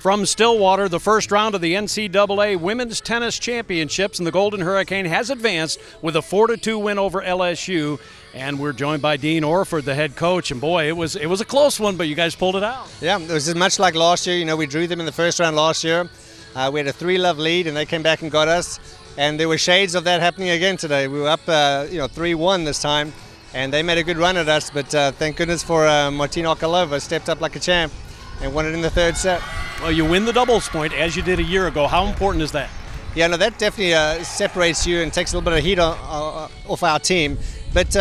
From Stillwater, the first round of the NCAA Women's Tennis Championships, and the Golden Hurricane has advanced with a 4-2 win over LSU. And we're joined by Dean Orford, the head coach. And boy, it was a close one, but you guys pulled it out. Yeah, it was much like last year. You know, we drew them in the first round last year. We had a 3-love lead, and they came back and got us. And there were shades of that happening again today. We were up, 3-1 this time, and they made a good run at us. But thank goodness for Martina Okolova stepped up like a champ and won it in the third set. Well, you win the doubles point as you did a year ago. How important is that? Yeah, no, that definitely separates you and takes a little bit of heat off our team. But,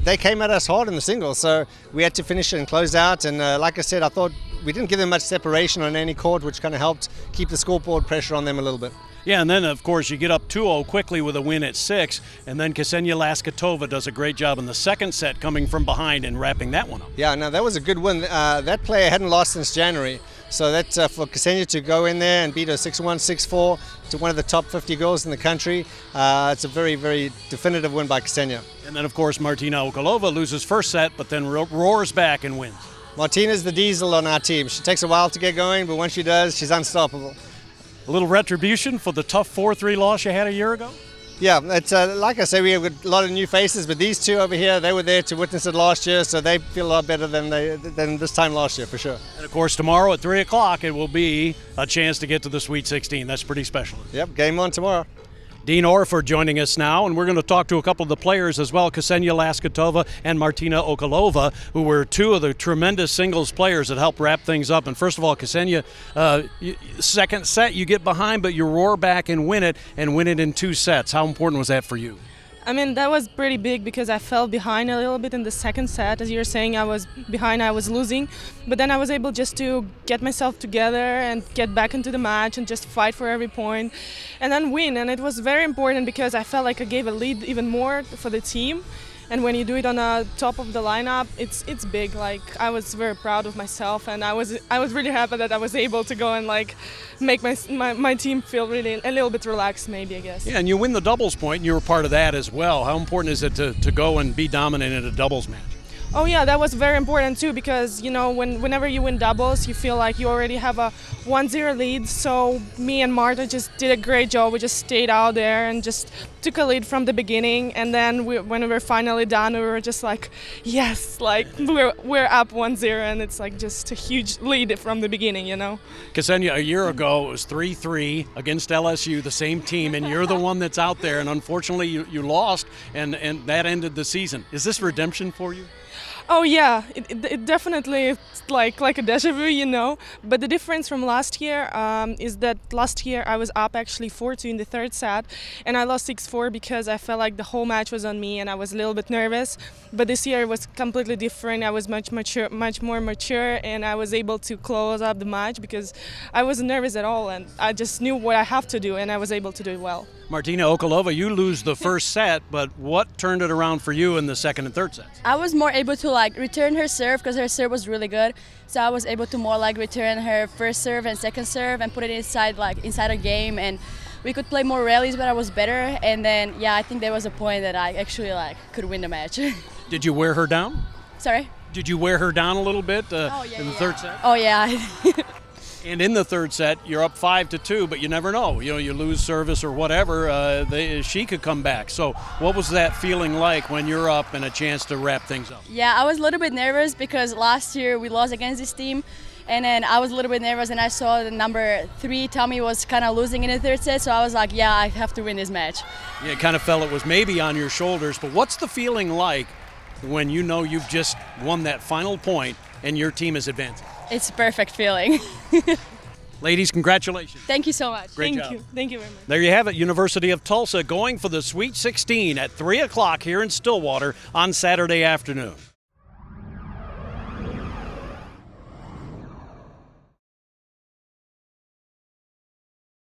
they came at us hard in the singles, so we had to finish it and close out. And like I said, I thought we didn't give them much separation on any court, which kind of helped keep the scoreboard pressure on them a little bit. Yeah, and then, of course, you get up 2-0 quickly with a win at 6, and then Ksenia Laskatova does a great job in the second set coming from behind and wrapping that one up. Yeah, no, that was a good win. That player hadn't lost since January, so that for Ksenia to go in there and beat her 6-1, 6-4 to one of the top 50 girls in the country, it's a very, very definitive win by Ksenia. And then, of course, Martina Okolova loses first set, but then roars back and wins. Martina's the diesel on our team. She takes a while to get going, but once she does, she's unstoppable. A little retribution for the tough 4-3 loss you had a year ago? Yeah, it's like I say, we have a lot of new faces, but these two over here, they were there to witness it last year, so they feel a lot better than this time last year, for sure. And, of course, tomorrow at 3 o'clock, it will be a chance to get to the Sweet 16. That's pretty special. Yep, game on tomorrow. Dean Orford joining us now, and we're going to talk to a couple of the players as well, Ksenia Laskatova and Martina Okolova, who were two of the tremendous singles players that helped wrap things up. And first of all, Ksenia, second set you get behind, but you roar back and win it in 2 sets. How important was that for you? I mean, that was pretty big because I fell behind a little bit in the second set. As you're saying, I was behind, I was losing. But then I was able just to get myself together and get back into the match and just fight for every point and then win. And it was very important because I felt like I gave a lead even more for the team. And when you do it on the top of the lineup, it's big. Like, I was very proud of myself, and I was really happy that I was able to go and like make my team feel really a little bit relaxed, maybe, I guess. Yeah, and you win the doubles point, and you were part of that as well. How important is it to go and be dominant in a doubles match? Oh yeah, that was very important too, because whenever you win doubles, you feel like you already have a 1-0 lead. So me and Marta just did a great job. We just stayed out there and just took a lead from the beginning. And then when we were finally done, we were just like, yes, like we're up 1-0, and it's like just a huge lead from the beginning, you know. Ksenia, a year ago it was 3-3 against LSU, the same team, and you're the one that's out there. And unfortunately, you lost, and that ended the season. Is this redemption for you? Oh yeah, it definitely is like a déjà vu, you know. But the difference from last year is that last year I was up actually 4-2 in the third set, and I lost 6-4 because I felt like the whole match was on me and I was a little bit nervous. But this year it was completely different. I was much more mature, and I was able to close up the match because I wasn't nervous at all, and I just knew what I have to do, and I was able to do it well. Martina Okolova, you lose the first set, but what turned it around for you in the second and third sets? I was more able to return her serve because her serve was really good. So I was able to more return her first serve and second serve and put it inside her game, and we could play more rallies, but I was better. And then yeah, I think there was a point that I actually could win the match. Did you wear her down? Sorry? Did you wear her down a little bit in the third set? Oh yeah. And in the third set, you're up 5-2, but you never know. You lose service or whatever, she could come back. So what was that feeling like when you're up and a chance to wrap things up? Yeah, I was a little bit nervous because last year we lost against this team. And then I was a little bit nervous, and I saw the number 3, Tommy, was kind of losing in the third set. So I was like, yeah, I have to win this match. Yeah, kind of felt it was maybe on your shoulders. But what's the feeling like when you know you've just won that final point and your team is advancing? It's a perfect feeling. Ladies, congratulations. Thank you so much. Great job. Thank you very much. There you have it, University of Tulsa going for the Sweet 16 at 3 o'clock here in Stillwater on Saturday afternoon.